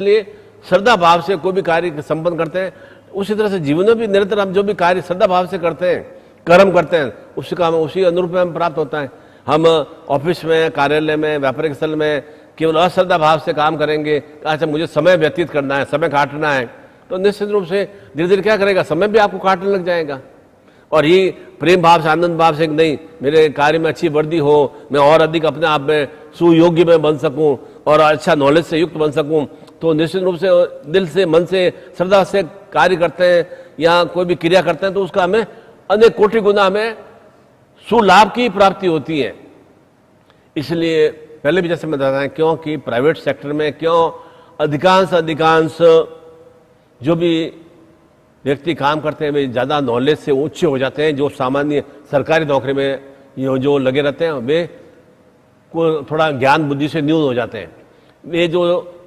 इसलिए श्रद्धा भाव से कोई भी कार्य संपन्न करते हैं, उसी तरह से जीवन में भी निरंतर हम जो भी कार्य श्रद्धा भाव से करते हैं, कर्म करते हैं, उसका हमें उसी अनुरूप में प्राप्त होता है। हम ऑफिस में, कार्यालय में, व्यापारिक स्थल में केवल अश्रद्धा भाव से काम करेंगे, अच्छा मुझे समय व्यतीत करना है, समय काटना है, तो निश्चित रूप से धीरे धीरे क्या करेगा, समय भी आपको काटने लग जाएगा। और ये प्रेम भाव से, आनंद भाव से नहीं, मेरे कार्य में अच्छी वृद्धि हो, मैं और अधिक अपने आप में सुयोग्य में बन सकूं और अच्छा नॉलेज से युक्त बन सकूं, तो निश्चित रूप से दिल से, मन से, श्रद्धा से कार्य करते हैं या कोई भी क्रिया करते हैं तो उसका हमें अनेक कोटि गुना हमें सुलाभ की प्राप्ति होती है। इसलिए पहले भी जैसे मैं बताया, क्योंकि प्राइवेट सेक्टर में क्यों अधिकांश जो भी व्यक्ति काम करते हैं वे ज़्यादा नॉलेज से ऊंचे हो जाते हैं। जो सामान्य सरकारी नौकरी में जो लगे रहते हैं वे को थोड़ा ज्ञान बुद्धि से न्यून हो जाते हैं। वे जो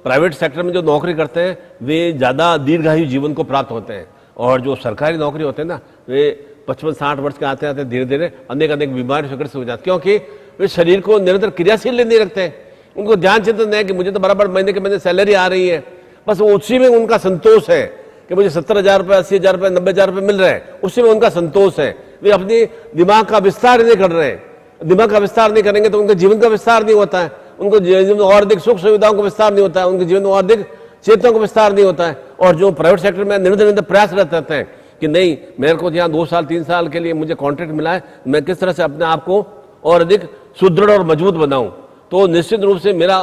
प्राइवेट सेक्टर में जो नौकरी करते हैं वे ज़्यादा दीर्घायु जीवन को प्राप्त होते हैं। और जो सरकारी नौकरी होते हैं ना, वे 55-60 वर्ष के आते आते धीरे धीरे अनेक बीमारी से हो जाते हैं, क्योंकि वे शरीर को निरंतर क्रियाशील नहीं रखते। उनको ध्यान चिंतन है कि मुझे तो बराबर महीने के महीने सैलरी आ रही है, बस उसी में उनका संतोष है कि मुझे 70,000 रुपये, 80,000 रुपये, 90,000 रुपये मिल रहे हैं, उसी में उनका संतोष है। वे अपनी दिमाग का विस्तार नहीं कर रहे हैं। दिमाग का विस्तार नहीं करेंगे तो उनके जीवन का विस्तार नहीं होता है, उनको जीवन में और अधिक सुख सुविधाओं का विस्तार नहीं होता है, उनके जीवन में और अधिक चेतनाओं का विस्तार नहीं होता है। और जो प्राइवेट सेक्टर में निरंतर प्रयास रहते हैं कि नहीं, मेरे को यहाँ 2 साल 3 साल के लिए मुझे कॉन्ट्रैक्ट मिला है, मैं किस तरह से अपने आप को और अधिक सुदृढ़ और मजबूत बनाऊं, तो निश्चित रूप से मेरा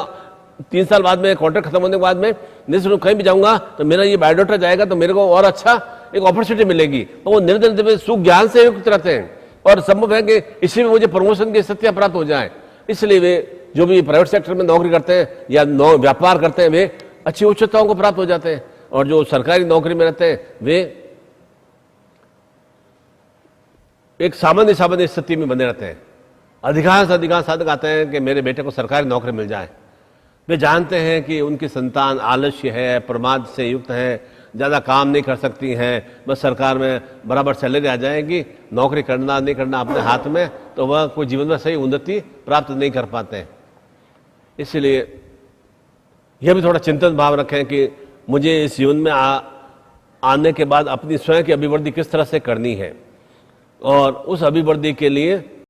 3 साल बाद में कॉन्ट्रैक्ट खत्म होने के बाद में निश्चित रूप कहीं भी जाऊंगा तो मेरा ये बायोडाटा जाएगा तो मेरे को और अच्छा एक अपॉर्चुनिटी मिलेगी। तो वो निरंतर सुख ज्ञान से युक्त रहते हैं और संभव है कि इसी में मुझे प्रमोशन की स्थितियां प्राप्त हो जाए। इसलिए वे जो भी प्राइवेट सेक्टर में नौकरी करते हैं या व्यापार करते हैं वे अच्छी उच्चताओं को प्राप्त हो जाते हैं। और जो सरकारी नौकरी में रहते हैं वे एक सामान्य स्थिति में बने रहते हैं। अधिकांश साधक आते हैं कि मेरे बेटे को सरकारी नौकरी मिल जाए। वे जानते हैं कि उनकी संतान आलस्य है, प्रमाद से युक्त है, ज़्यादा काम नहीं कर सकती हैं, बस सरकार में बराबर सैलरी आ जाएगी, नौकरी करना नहीं करना अपने हाथ में, तो वह कोई जीवन में सही उन्नति प्राप्त नहीं कर पाते हैं। इसलिए यह भी थोड़ा चिंतन भाव रखें कि मुझे इस जीवन में आने के बाद अपनी स्वयं की अभिवृद्धि किस तरह से करनी है और उस अभिवृद्धि के लिए